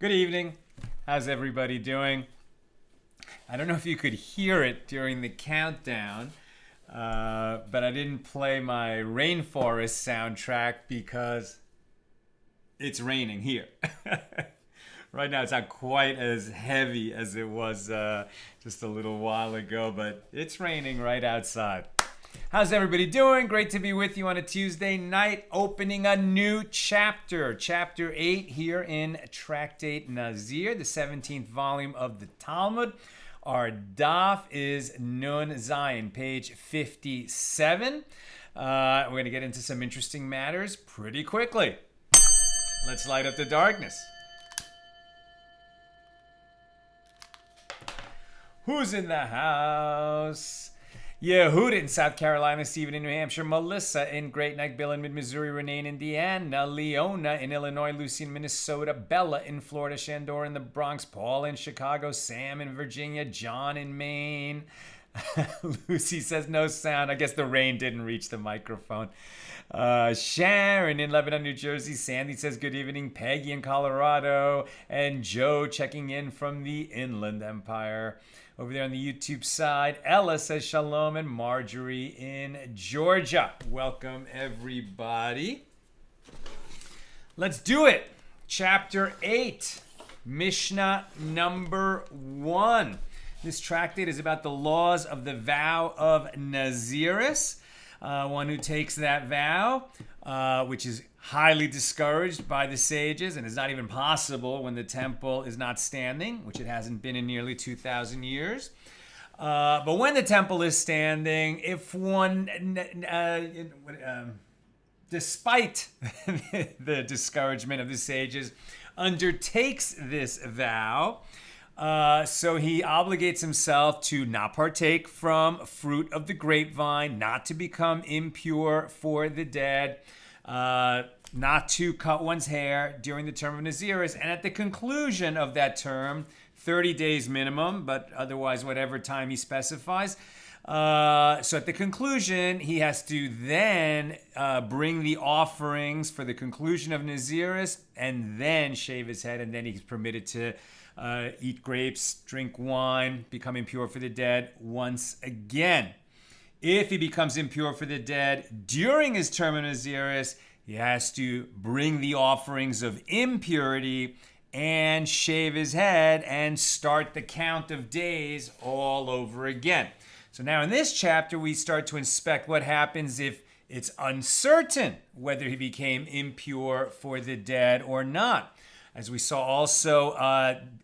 Good evening. How's everybody doing? I don't know if you could hear it during the countdown, but I didn't play my rainforest soundtrack because it's raining here. Right now it's not quite as heavy as it was just a little while ago, but it's raining right outside. How's everybody doing? Great to be with you on a Tuesday night, opening a new chapter. Chapter 8 here in Tractate Nazir, the 17th volume of the Talmud. Our daf is Nun Zayin, page 57. We're going to get into some interesting matters pretty quickly. Let's light up the darkness. Who's in the house? Yehuda in South Carolina, Stephen in New Hampshire, Melissa in Great Neck, Bill in Mid-Missouri, Renee in Indiana, Leona in Illinois, Lucy in Minnesota, Bella in Florida, Shandor in the Bronx, Paul in Chicago, Sam in Virginia, John in Maine. Lucy says no sound. I guess the rain didn't reach the microphone. Sharon in Lebanon, New Jersey. Sandy says good evening. Peggy in Colorado. And Joe checking in from the Inland Empire. Over there on the YouTube side, Ella says shalom, and Marjorie in Georgia. Welcome, everybody. Let's do it. Chapter 8, Mishna number 1. This tractate is about the laws of the vow of nazirus. One who takes that vow, which is highly discouraged by the sages and is not even possible when the temple is not standing, which it hasn't been in nearly 2,000 years. But when the temple is standing, if one, despite the discouragement of the sages, undertakes this vow, so he obligates himself to not partake from fruit of the grapevine, not to become impure for the dead, not to cut one's hair during the term of nazirus, and at the conclusion of that term, 30 days minimum, but otherwise whatever time he specifies. So at the conclusion, he has to then bring the offerings for the conclusion of nazirus, and then shave his head, and then he's permitted to eat grapes, drink wine, become impure for the dead once again. If he becomes impure for the dead during his term of nazirus, he has to bring the offerings of impurity and shave his head and start the count of days all over again. So now in this chapter, we start to inspect what happens if it's uncertain whether he became impure for the dead or not. As we saw also,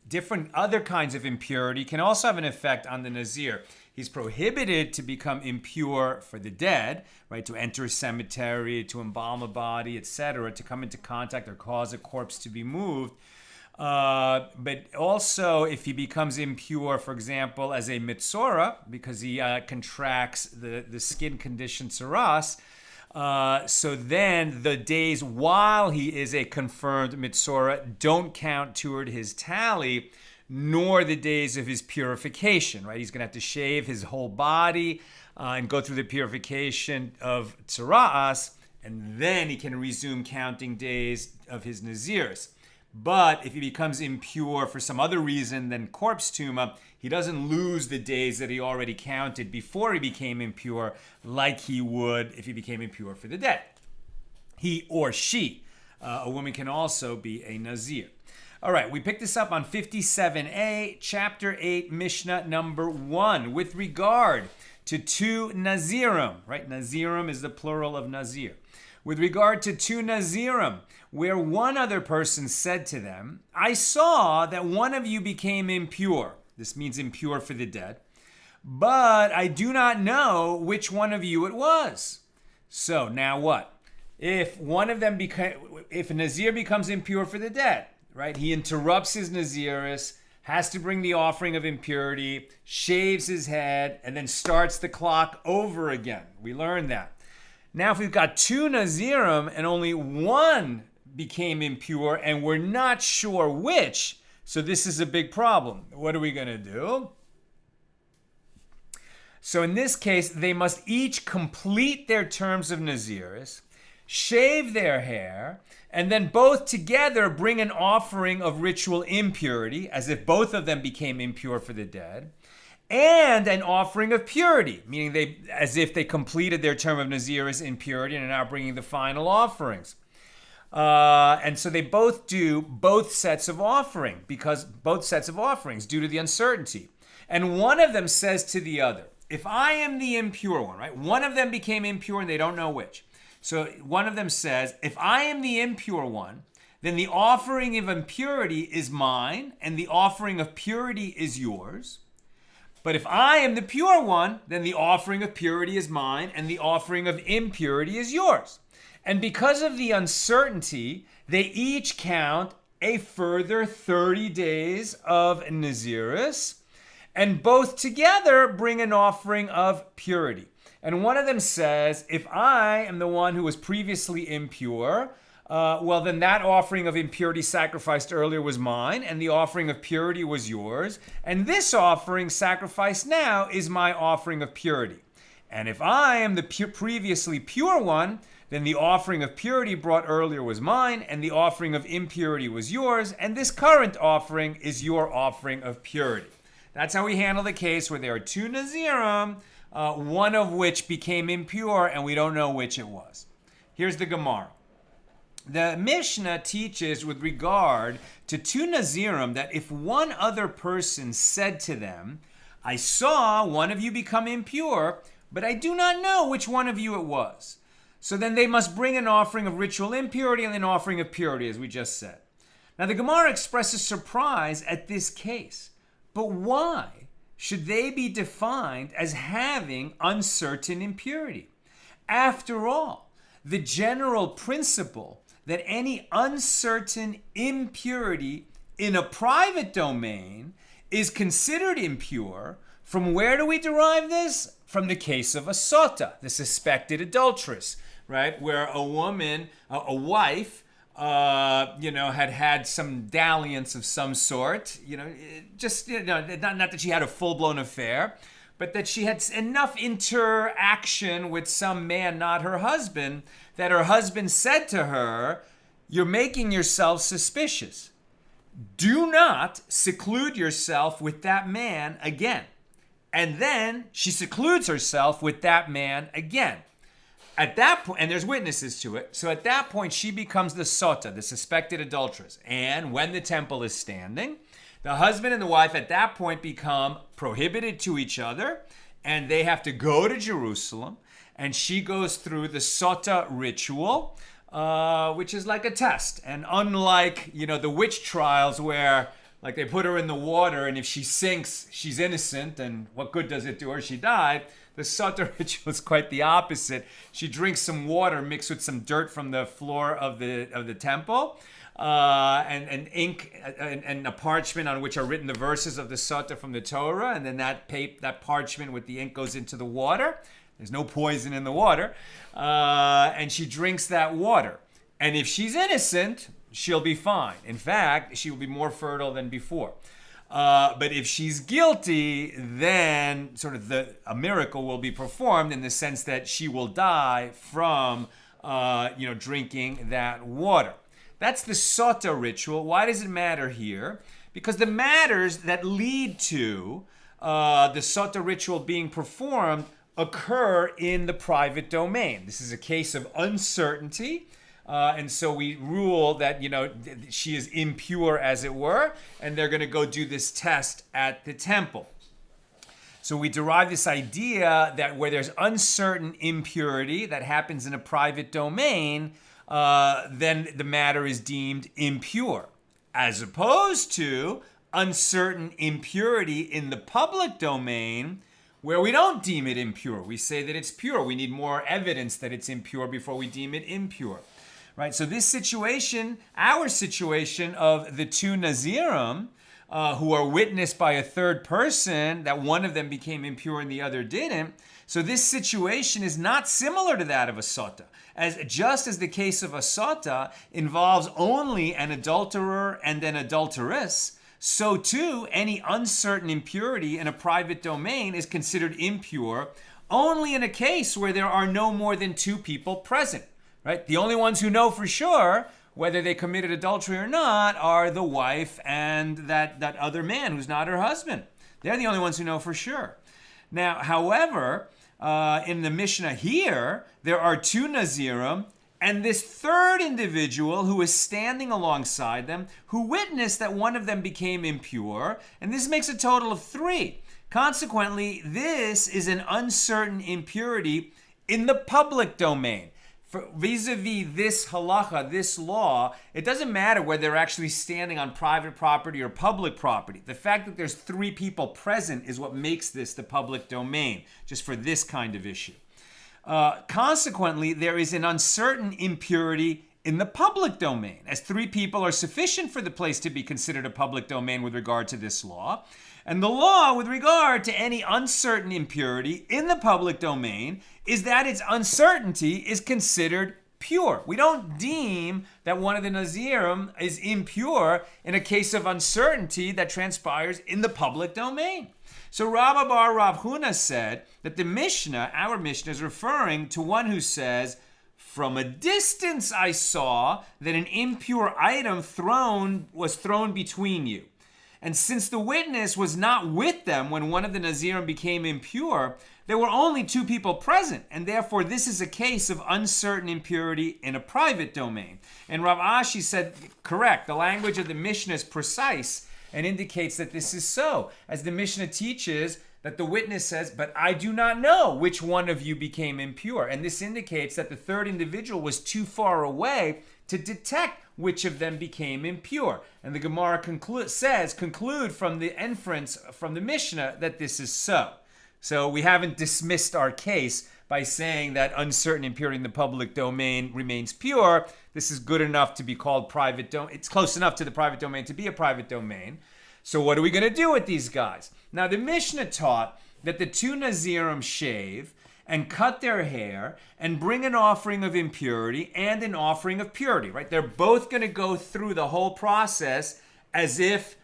different other kinds of impurity can also have an effect on the Nazir. He's prohibited to become impure for the dead, right? To enter a cemetery, to embalm a body, etc., to come into contact or cause a corpse to be moved. But also, if he becomes impure, for example, as a mitzora, because he contracts the skin condition tsaras, so then the days while he is a confirmed mitzora don't count toward his tally, nor the days of his purification, right? He's going to have to shave his whole body and go through the purification of tsaras, and then he can resume counting days of his nazirus. But if he becomes impure for some other reason than corpse tuma, he doesn't lose the days that he already counted before he became impure, like he would if he became impure for the dead. He or she, a woman, can also be a nazir. All right, we picked this up on 57a, chapter 8, Mishnah number 1, with regard to two nazirim, right? Nazirim is the plural of nazir. With regard to two nazirim, where one other person said to them, I saw that one of you became impure. This means impure for the dead. But I do not know which one of you it was. So now what? If one of them if a nazir becomes impure for the dead, right? He interrupts his nazirus, has to bring the offering of impurity, shaves his head, and then starts the clock over again. We learned that. Now, if we've got two nazirim and only one became impure and we're not sure which, so this is a big problem. What are we going to do? So in this case, they must each complete their terms of nazirus, shave their hair, and then both together bring an offering of ritual impurity, as if both of them became impure for the dead, and an offering of purity, meaning as if they completed their term of nazirus in purity and are now bringing the final offerings. And so they both do both sets of offering, because both sets of offerings due to the uncertainty. And one of them says to the other, if I am the impure one, right? One of them became impure and they don't know which. So one of them says, if I am the impure one, then the offering of impurity is mine and the offering of purity is yours. But if I am the pure one, then the offering of purity is mine and the offering of impurity is yours. And because of the uncertainty, they each count a further 30 days of nazirus, and both together bring an offering of purity. And one of them says, if I am the one who was previously impure, well, then that offering of impurity sacrificed earlier was mine, and the offering of purity was yours. And this offering sacrificed now is my offering of purity. And if I am the previously pure one, then the offering of purity brought earlier was mine, and the offering of impurity was yours, and this current offering is your offering of purity. That's how we handle the case where there are two nazirim, one of which became impure, and we don't know which it was. Here's the Gemara. The Mishna teaches with regard to two nazirim that if one other person said to them, I saw one of you become impure, but I do not know which one of you it was. So then they must bring an offering of ritual impurity and an offering of purity, as we just said. Now the Gemara expresses surprise at this case. But why should they be defined as having uncertain impurity? After all, the general principle that any uncertain impurity in a private domain is considered impure, from where do we derive this? From the case of a sota, the suspected adulteress, right? Where a woman, a wife, had some dalliance of some sort, not that she had a full-blown affair, but that she had enough interaction with some man, not her husband, that her husband said to her, you're making yourself suspicious. Do not seclude yourself with that man again. And then she secludes herself with that man again. At that point, and there's witnesses to it, so at that point she becomes the sota, the suspected adulteress. And when the temple is standing, the husband and the wife at that point become prohibited to each other, and they have to go to Jerusalem, and she goes through the sota ritual, which is like a test. And unlike, the witch trials where like they put her in the water, and if she sinks, she's innocent, and what good does it do her? She died. The sota ritual is quite the opposite. She drinks some water mixed with some dirt from the floor of the temple, and ink and a parchment on which are written the verses of the sota from the Torah, and then that parchment with the ink goes into the water. There's no poison in the water, and she drinks that water. And if she's innocent, she'll be fine. In fact, she will be more fertile than before. But if she's guilty, then sort of a miracle will be performed in the sense that she will die from, drinking that water. That's the sota ritual. Why does it matter here? Because the matters that lead to the sota ritual being performed occur in the private domain. This is a case of uncertainty. And so we rule that, she is impure, as it were, and they're going to go do this test at the temple. So we derive this idea that where there's uncertain impurity that happens in a private domain, then the matter is deemed impure, as opposed to uncertain impurity in the public domain, where we don't deem it impure. We say that it's pure. We need more evidence that it's impure before we deem it impure. Right, so this situation, our situation of the two nazirim, who are witnessed by a third person, that one of them became impure and the other didn't. So this situation is not similar to that of a sota, as just as the case of a sota involves only an adulterer and an adulteress, so too any uncertain impurity in a private domain is considered impure only in a case where there are no more than two people present. right? The only ones who know for sure whether they committed adultery or not are the wife and that other man who's not her husband. They're the only ones who know for sure. Now, however, in the Mishnah here, there are two nazirim and this third individual who is standing alongside them who witnessed that one of them became impure, and this makes a total of three. Consequently, this is an uncertain impurity in the public domain. Vis-a-vis this halacha, this law, it doesn't matter whether they're actually standing on private property or public property. The fact that there's three people present is what makes this the public domain, just for this kind of issue. Consequently, there is an uncertain impurity in the public domain, as three people are sufficient for the place to be considered a public domain with regard to this law. And the law with regard to any uncertain impurity in the public domain is that its uncertainty is considered pure. We don't deem that one of the nazirim is impure in a case of uncertainty that transpires in the public domain. So Rabba bar Rav Huna said that the Mishnah, our Mishnah, is referring to one who says, from a distance I saw that an impure item was thrown between you. And since the witness was not with them when one of the nazirim became impure, there were only two people present, and therefore this is a case of uncertain impurity in a private domain. And Rav Ashi said, correct, the language of the Mishnah is precise and indicates that this is so, as the Mishnah teaches that the witness says, but I do not know which one of you became impure. And this indicates that the third individual was too far away to detect which of them became impure. And the Gemara conclude from the inference from the Mishnah that this is so. So we haven't dismissed our case by saying that uncertain impurity in the public domain remains pure. This is good enough to be called private domain. It's close enough to the private domain to be a private domain. So what are we going to do with these guys? Now the Mishnah taught that the two nazirim shave and cut their hair and bring an offering of impurity and an offering of purity, right? They're both going to go through the whole process as if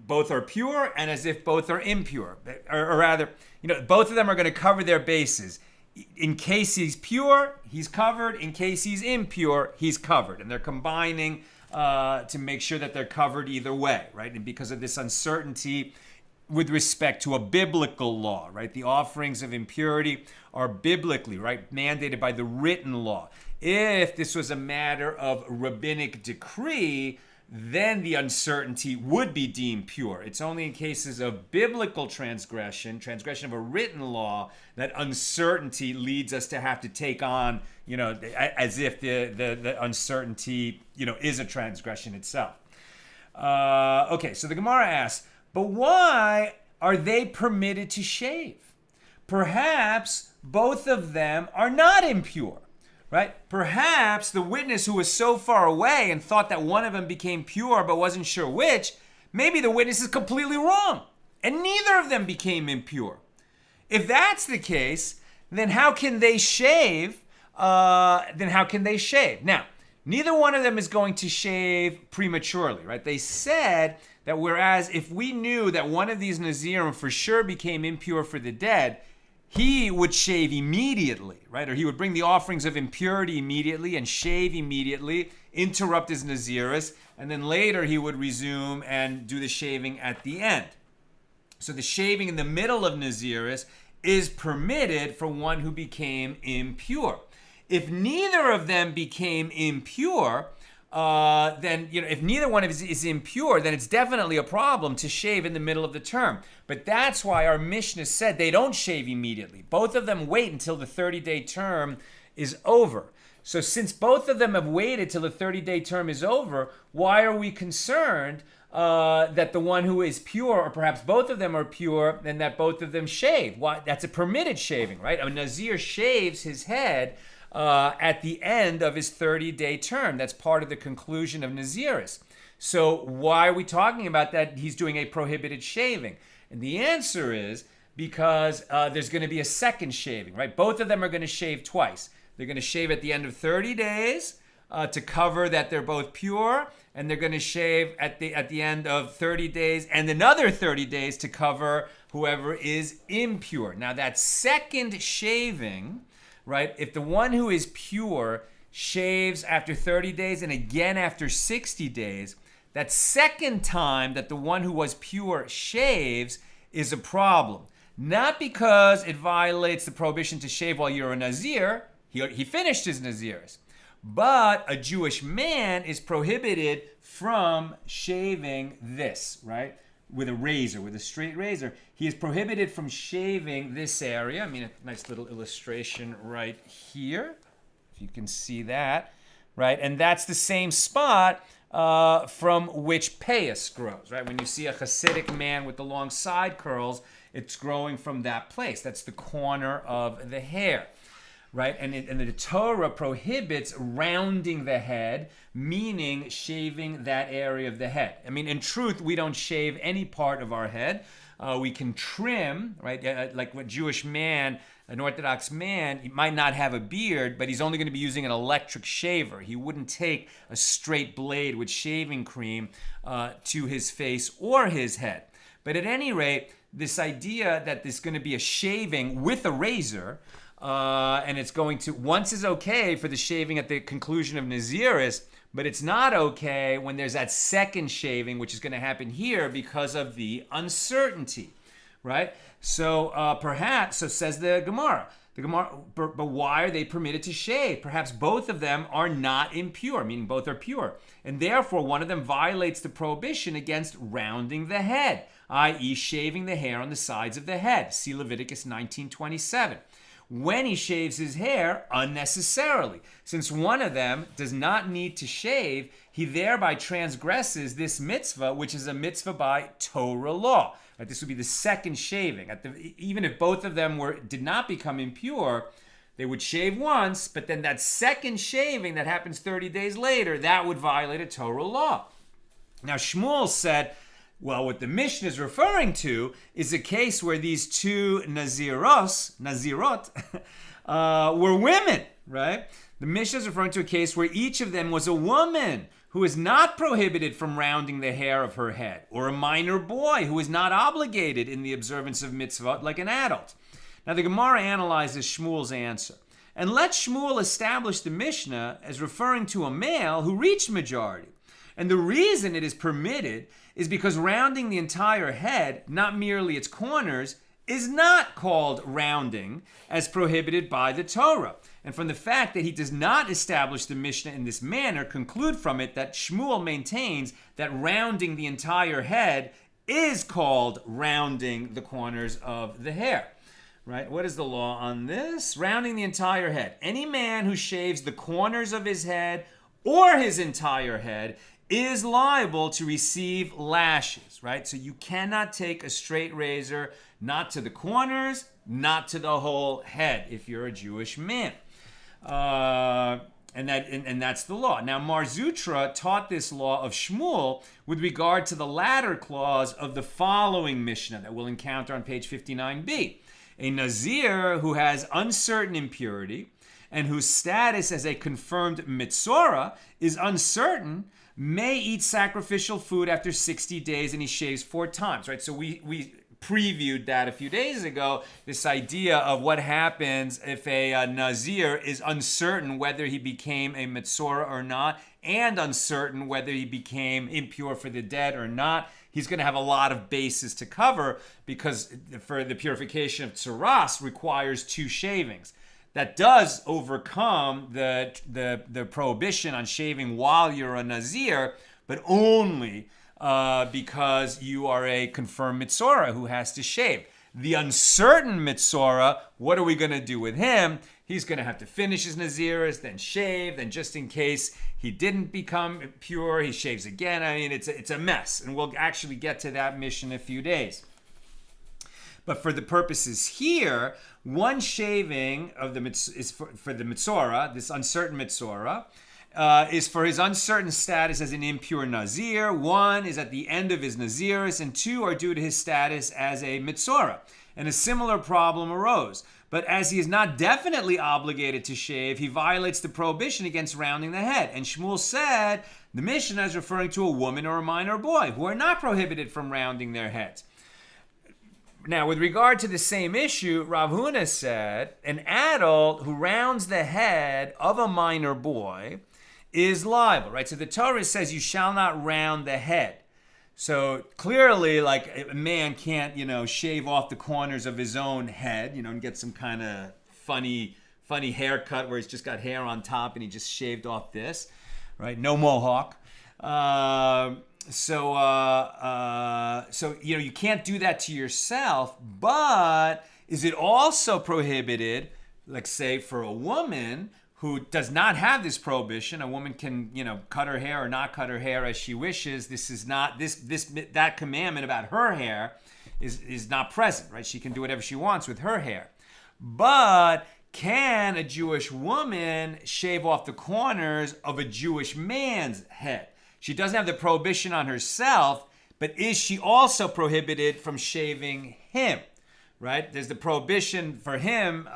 both are pure and as if both are impure. Or rather, both of them are going to cover their bases. In case he's pure, he's covered. In case he's impure, he's covered. And they're combining to make sure that they're covered either way, right? And because of this uncertainty with respect to a biblical law, right? The offerings of impurity are biblically, right, mandated by the written law. If this was a matter of rabbinic decree, then the uncertainty would be deemed pure. It's only in cases of biblical transgression of a written law, that uncertainty leads us to have to take on, as if the uncertainty, is a transgression itself. Okay, so the Gemara asks, but why are they permitted to shave? Perhaps both of them are not impure. Right? Perhaps the witness who was so far away and thought that one of them became pure but wasn't sure which, maybe the witness is completely wrong and neither of them became impure. If that's the case, then how can they shave? Now, neither one of them is going to shave prematurely, right? They said that whereas if we knew that one of these nazirim for sure became impure for the dead, he would shave immediately, right? Or he would bring the offerings of impurity immediately and shave immediately, interrupt his nazirus, and then later he would resume and do the shaving at the end. So the shaving in the middle of nazirus is permitted for one who became impure. If neither of them became impure, then, if neither one is impure, then it's definitely a problem to shave in the middle of the term. But that's why our Mishnah said they don't shave immediately. Both of them wait until the 30-day term is over. So since both of them have waited till the 30-day term is over, why are we concerned that the one who is pure, or perhaps both of them are pure, and that both of them shave? Why? That's a permitted shaving, right? A Nazir shaves his head at the end of his 30-day term. That's part of the conclusion of nazirus. So why are we talking about that he's doing a prohibited shaving? And the answer is because there's going to be a second shaving, right? Both of them are going to shave twice. They're going to shave at the end of 30 days to cover that they're both pure, and they're going to shave at the end of 30 days and another 30 days to cover whoever is impure. Now that second shaving right? If the one who is pure shaves after 30 days and again after 60 days, that second time that the one who was pure shaves is a problem. Not because it violates the prohibition to shave while you're a Nazir. He finished his nazirus. But a Jewish man is prohibited from shaving this, right? With a razor, with a straight razor. He is prohibited from shaving this area. I mean, a nice little illustration right here. If you can see that, right? And that's the same spot from which payas grows, right? When you see a Hasidic man with the long side curls, it's growing from that place. That's the corner of the hair, right? And the Torah prohibits rounding the head, meaning shaving that area of the head. I mean, in truth, we don't shave any part of our head. We can trim, right? Like a Jewish man, an Orthodox man, he might not have a beard, but he's only going to be using an electric shaver. He wouldn't take a straight blade with shaving cream to his face or his head. But at any rate, this idea that there's going to be a shaving with a razor, and it's going to, once is okay for the shaving at the conclusion of nazirus, but it's not okay when there's that second shaving, which is going to happen here because of the uncertainty, right? So perhaps, so says the Gemara, but why are they permitted to shave? Perhaps both of them are not impure, meaning both are pure. And therefore, one of them violates the prohibition against rounding the head, i.e. shaving the hair on the sides of the head. See Leviticus 19:27. When he shaves his hair unnecessarily. Since one of them does not need to shave, he thereby transgresses this mitzvah, which is a mitzvah by Torah law. Right, this would be the second shaving. Even if both of them did not become impure, they would shave once, but then that second shaving that happens 30 days later, that would violate a Torah law. Now Shmuel said, well, what the Mishna is referring to is a case where these two nazirot, were women, right? The Mishna is referring to a case where each of them was a woman who is not prohibited from rounding the hair of her head, or a minor boy who is not obligated in the observance of mitzvot like an adult. Now the Gemara analyzes Shmuel's answer, and let Shmuel establish the Mishnah as referring to a male who reached majority. And the reason it is permitted is because rounding the entire head, not merely its corners, is not called rounding as prohibited by the Torah. And from the fact that he does not establish the Mishnah in this manner, conclude from it that Shmuel maintains that rounding the entire head is called rounding the corners of the hair. Right? What is the law on this? Rounding the entire head. Any man who shaves the corners of his head or his entire head is liable to receive lashes, right? So you cannot take a straight razor, not to the corners, not to the whole head, if you're a Jewish man. And that's the law. Now, Mar Zutra taught this law of Shmuel with regard to the latter clause of the following Mishnah that we'll encounter on page 59b. A Nazir who has uncertain impurity and whose status as a confirmed mitzorah is uncertain may eat sacrificial food after 60 days, and he shaves 4 times, right? So we previewed that a few days ago, this idea of what happens if a Nazir is uncertain whether he became a mitzorah or not, and uncertain whether he became impure for the dead or not. He's going to have a lot of bases to cover because for the purification of tzuras requires 2 shavings. That does overcome the prohibition on shaving while you're a Nazir, but only because you are a confirmed mitzorah who has to shave. The uncertain mitzorah, what are we going to do with him? He's going to have to finish his nazirus, then shave, then just in case he didn't become pure, he shaves again. I mean, it's a mess, and we'll actually get to that mission in a few days. But for the purposes here, one shaving of the is for the mitzorah, this uncertain mitzorah, is for his uncertain status as an impure Nazir. 1 is at the end of his nazirus, and 2 are due to his status as a mitzorah. And a similar problem arose. But as he is not definitely obligated to shave, he violates the prohibition against rounding the head. And Shmuel said the Mishnah is referring to a woman or a minor boy who are not prohibited from rounding their heads. Now, with regard to the same issue, Rav Huna said, an adult who rounds the head of a minor boy is liable, right? So the Torah says you shall not round the head. So clearly, like, a man can't, shave off the corners of his own head, and get some kind of funny haircut where he's just got hair on top and he just shaved off this, right? No mohawk. So you can't do that to yourself, but is it also prohibited, like, say, for a woman who does not have this prohibition? A woman can, cut her hair or not cut her hair as she wishes. This is not that commandment about her hair is not present, right? She can do whatever she wants with her hair. But can a Jewish woman shave off the corners of a Jewish man's head? She doesn't have the prohibition on herself, but is she also prohibited from shaving him? Right? There's the prohibition for him.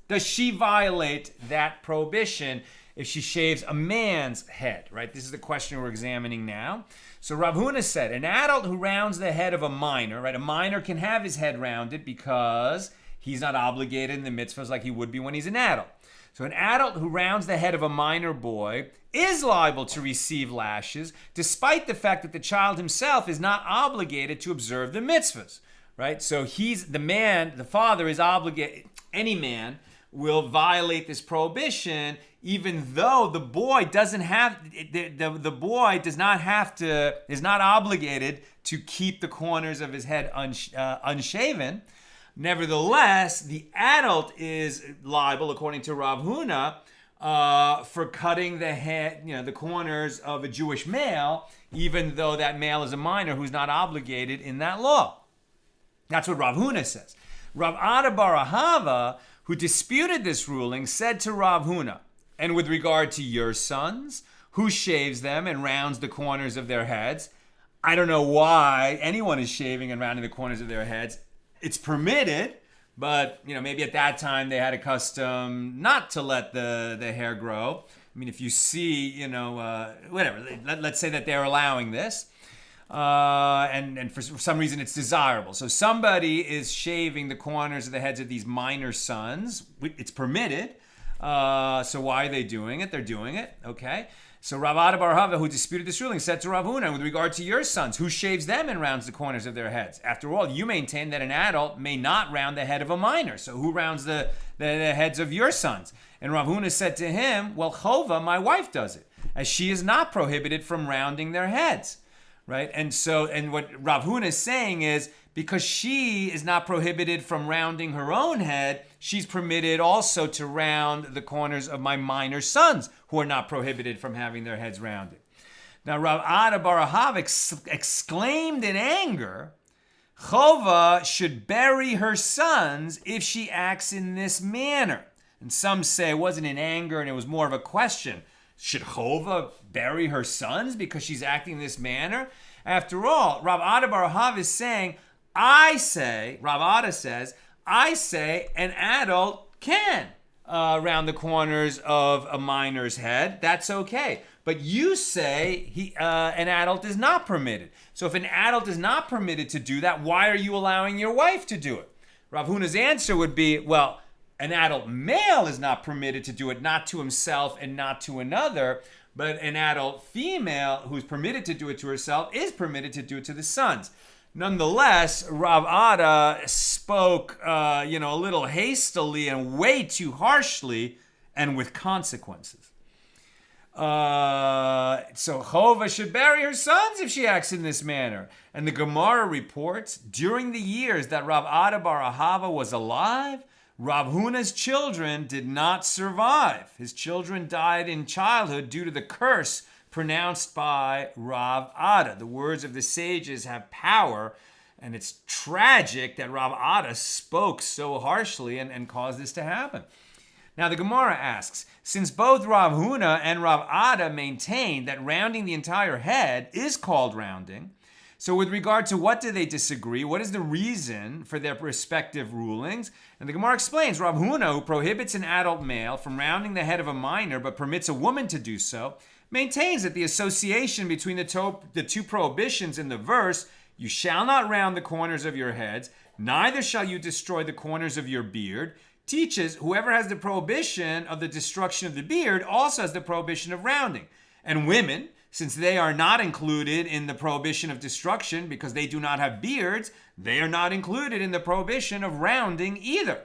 Does she violate that prohibition if she shaves a man's head? Right? This is the question we're examining now. So Rav Huna said, an adult who rounds the head of a minor, right? A minor can have his head rounded because he's not obligated in the mitzvahs like he would be when he's an adult. So an adult who rounds the head of a minor boy is liable to receive lashes, despite the fact that the child himself is not obligated to observe the mitzvahs, right? So the father is obligated. Any man will violate this prohibition, even though the boy is not obligated to keep the corners of his head unshaven. Nevertheless, the adult is liable, according to Rav Huna, for cutting the head, the corners of a Jewish male, even though that male is a minor who's not obligated in that law. That's what Rav Huna says. Rav Ada bar Ahava, who disputed this ruling, said to Rav Huna, and with regard to your sons, who shaves them and rounds the corners of their heads? I don't know why anyone is shaving and rounding the corners of their heads. It's permitted, but maybe at that time they had a custom not to let the hair grow. I mean, if you see, whatever, let's say that they're allowing this, and for some reason it's desirable. So somebody is shaving the corners of the heads of these minor sons. It's permitted. So why are they doing it? They're doing it. Okay. So Rav Ada bar Ahava, who disputed this ruling, said to Rav Huna, with regard to your sons, who shaves them and rounds the corners of their heads? After all, you maintain that an adult may not round the head of a minor. So who rounds the heads of your sons? And Rav Huna said to him, well, Chova, my wife, does it, as she is not prohibited from rounding their heads. Right? And what Rav Huna is saying is, because she is not prohibited from rounding her own head, she's permitted also to round the corners of my minor sons, who are not prohibited from having their heads rounded. Now, Rav Ada bar Ahava exclaimed in anger, Chova should bury her sons if she acts in this manner. And some say it wasn't in anger and it was more of a question. Should Chova bury her sons because she's acting in this manner? After all, Rav Ada bar Ahava is saying, Rav Ada says, I say an adult can round the corners of a minor's head. That's okay. But you say an adult is not permitted. So if an adult is not permitted to do that, why are you allowing your wife to do it? Rav Huna's answer would be, well, an adult male is not permitted to do it, not to himself and not to another, but an adult female who's permitted to do it to herself is permitted to do it to the sons. Nonetheless, Rav Ada spoke, a little hastily and way too harshly and with consequences. So Chova should bury her sons if she acts in this manner. And the Gemara reports, during the years that Rav Ada bar Ahava was alive, Rav Huna's children did not survive. His children died in childhood due to the curse pronounced by Rav Ada. The words of the sages have power, and it's tragic that Rav Ada spoke so harshly and caused this to happen. Now the Gemara asks, since both Rav Huna and Rav Ada maintain that rounding the entire head is called rounding, so with regard to what do they disagree, what is the reason for their respective rulings? And the Gemara explains, Rav Huna, who prohibits an adult male from rounding the head of a minor but permits a woman to do so, maintains that the association between the two prohibitions in the verse You shall not round the corners of your heads, neither shall you destroy the corners of your beard, teaches whoever has the prohibition of the destruction of the beard also has the prohibition of rounding. And women, since they are not included in the prohibition of destruction because they do not have beards, they are not included in the prohibition of rounding either.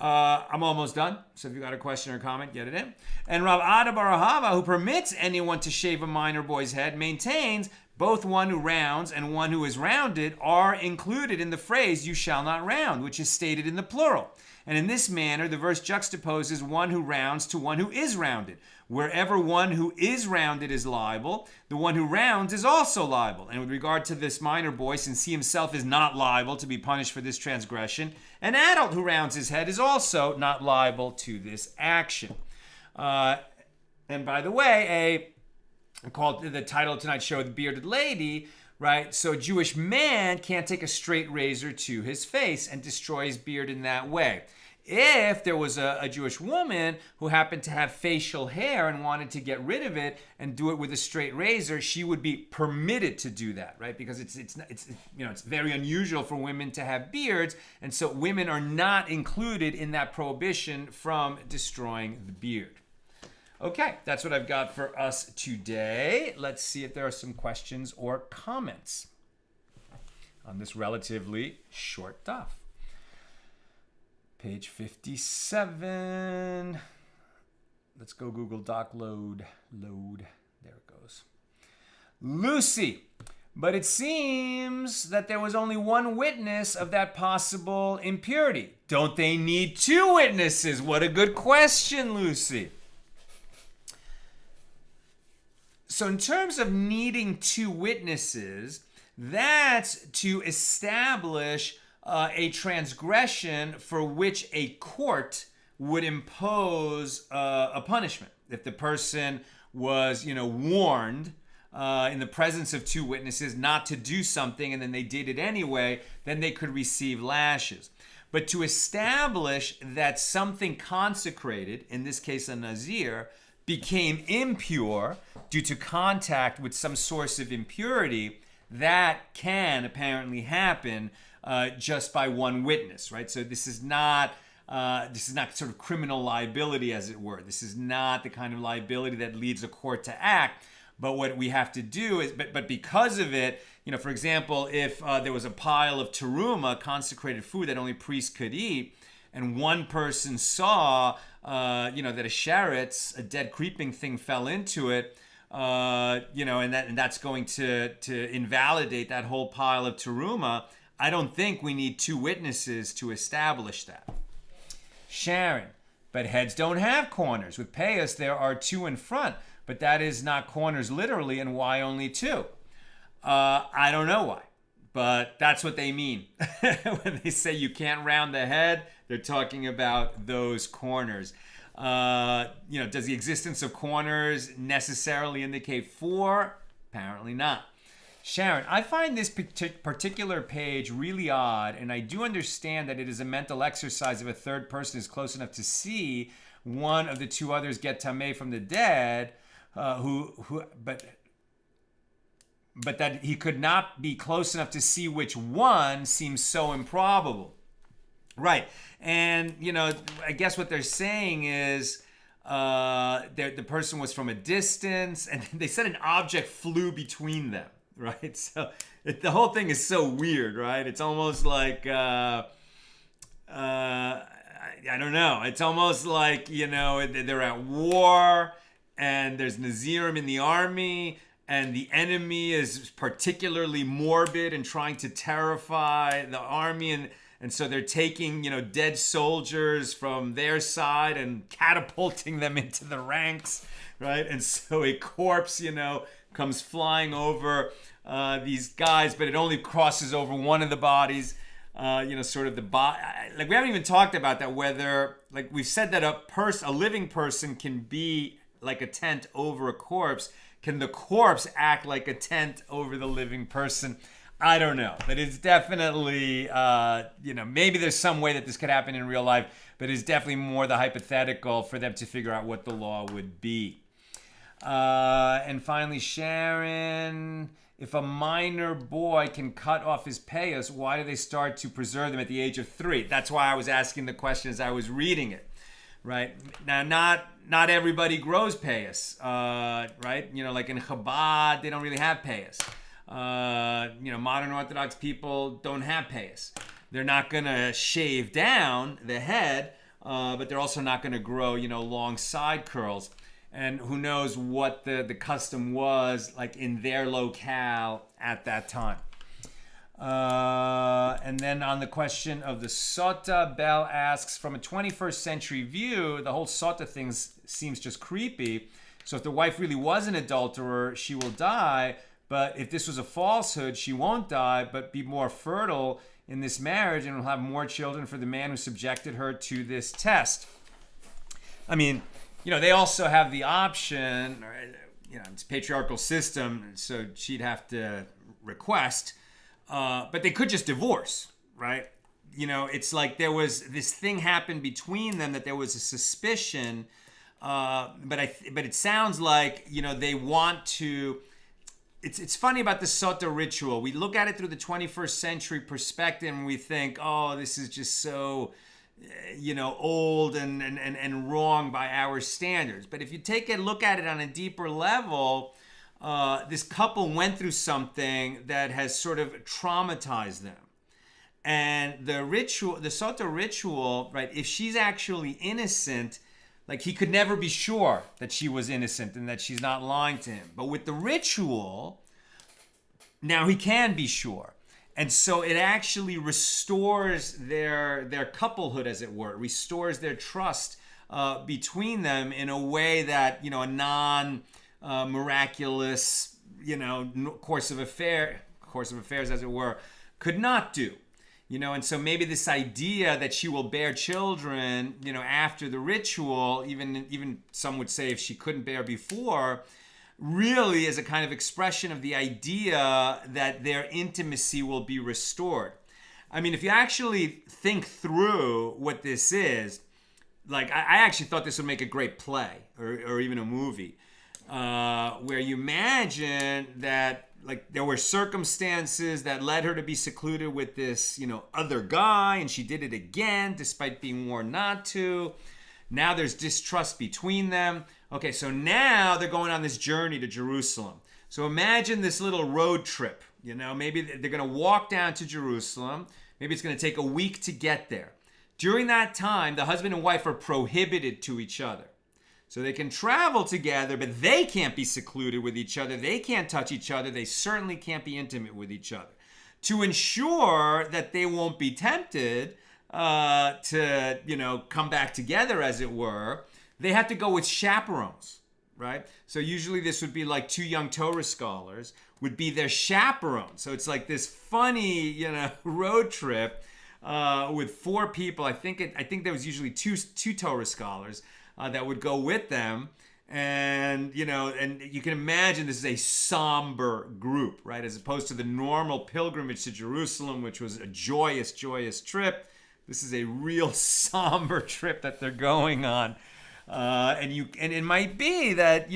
I'm almost done, so if you got a question or comment, get it in. And Rav Ada bar Ahava, who permits anyone to shave a minor boy's head, maintains both one who rounds and one who is rounded are included in the phrase, you shall not round, which is stated in the plural. And in this manner, the verse juxtaposes one who rounds to one who is rounded. Wherever one who is rounded is liable, the one who rounds is also liable. And with regard to this minor boy, since he himself is not liable to be punished for this transgression, an adult who rounds his head is also not liable to this action. And by the way, I called the title of tonight's show, The Bearded Lady, right? So a Jewish man can't take a straight razor to his face and destroy his beard in that way. If there was a Jewish woman who happened to have facial hair and wanted to get rid of it and do it with a straight razor, she would be permitted to do that, right? Because it's very unusual for women to have beards, and so women are not included in that prohibition from destroying the beard. Okay, that's what I've got for us today. Let's see if there are some questions or comments on this relatively short daf. Page 57. Let's go Google Doc load. There it goes. Lucy, but it seems that there was only one witness of that possible impurity. Don't they need two witnesses? What a good question, Lucy. So in terms of needing two witnesses, that's to establish a transgression for which a court would impose a punishment. If the person was, warned in the presence of two witnesses not to do something and then they did it anyway, then they could receive lashes. But to establish that something consecrated, in this case a nazir, became impure due to contact with some source of impurity, that can apparently happen just by one witness, right? So this is not sort of criminal liability, as it were. This is not the kind of liability that leads a court to act. But what we have to do is, but because of it, for example, if there was a pile of teruma, consecrated food that only priests could eat, and one person saw, that a sheretz, a dead creeping thing, fell into it, and that's going to invalidate that whole pile of teruma. I don't think we need two witnesses to establish that. Sharon, but heads don't have corners. With payas, there are two in front, but that is not corners literally, and why only two? I don't know why, but that's what they mean. When they say you can't round the head, they're talking about those corners. Does the existence of corners necessarily indicate four? Apparently not. Sharon, I find this particular page really odd, and I do understand that it is a mental exercise if a third person is close enough to see one of the two others get tameh from the dead, but that he could not be close enough to see which one seems so improbable. Right. And, I guess what they're saying is the person was from a distance, and they said an object flew between them. Right, so the whole thing is so weird, right? It's almost like I don't know. It's almost like they're at war, and there's nazirim in the army, and the enemy is particularly morbid and trying to terrify the army, and so they're taking dead soldiers from their side and catapulting them into the ranks, right? And so a corpse, comes flying over these guys, but it only crosses over one of the bodies, sort of the body. Like, we haven't even talked about that, whether, like, we've said that a living person can be like a tent over a corpse. Can the corpse act like a tent over the living person? I don't know, but it's definitely, maybe there's some way that this could happen in real life, but it's definitely more the hypothetical for them to figure out what the law would be. And finally, Sharon, if a minor boy can cut off his payos, why do they start to preserve them at the age of 3? That's why I was asking the question as I was reading it, right? Now, not everybody grows payos, right? Like in Chabad, they don't really have payos. Modern Orthodox people don't have payos. They're not going to shave down the head, but they're also not going to grow, long side curls. And who knows what the custom was like in their locale at that time. And then on the question of the sota, Bell asks, from a 21st century view, the whole sota thing seems just creepy. So if the wife really was an adulterer, she will die. But if this was a falsehood, she won't die, but be more fertile in this marriage and will have more children for the man who subjected her to this test. I mean, they also have the option, it's a patriarchal system, so she'd have to request, but they could just divorce, right? It's like there was this thing happened between them that there was a suspicion, but it sounds like, they want to. It's funny about the sota ritual. We look at it through the 21st century perspective and we think, oh, this is just so, old and wrong by our standards. But if you take a look at it on a deeper level, this couple went through something that has sort of traumatized them. And the sota ritual, right, if she's actually innocent, like he could never be sure that she was innocent and that she's not lying to him. But with the ritual, now he can be sure. And so it actually restores their couplehood, as it were. It restores their trust between them in a way that, a non-miraculous, course of affairs, as it were, could not do. And so maybe this idea that she will bear children, after the ritual, even some would say if she couldn't bear before, really is a kind of expression of the idea that their intimacy will be restored. I mean, if you actually think through what this is, like I actually thought this would make a great play or even a movie, where you imagine that like there were circumstances that led her to be secluded with this, other guy, and she did it again despite being warned not to. Now there's distrust between them. Okay, so now they're going on this journey to Jerusalem. So imagine this little road trip. Maybe they're going to walk down to Jerusalem. Maybe it's going to take a week to get there. During that time, the husband and wife are prohibited to each other. So they can travel together, but they can't be secluded with each other. They can't touch each other. They certainly can't be intimate with each other. To ensure that they won't be tempted to, come back together, as it were, they have to go with chaperones, right? So usually this would be like 2 young Torah scholars would be their chaperones. So it's like this funny, road trip with 4 people. I think there was usually two Torah scholars that would go with them. And, and you can imagine this is a somber group, right? As opposed to the normal pilgrimage to Jerusalem, which was a joyous, joyous trip. This is a real somber trip that they're going on. And it might be that,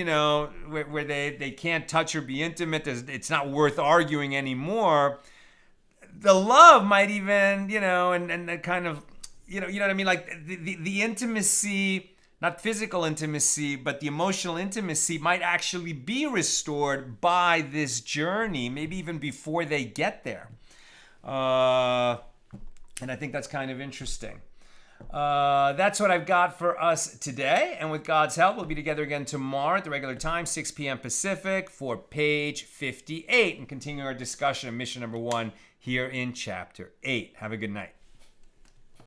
where they can't touch or be intimate, it's not worth arguing anymore. The love might even, and the kind of, you know what I mean? Like the intimacy, not physical intimacy, but the emotional intimacy might actually be restored by this journey, maybe even before they get there. And I think that's kind of interesting. That's what I've got for us today. And with God's help, we'll be together again tomorrow at the regular time, 6 p.m. Pacific, for page 58, and continue our discussion of mission number 1 here in chapter 8. Have a good night.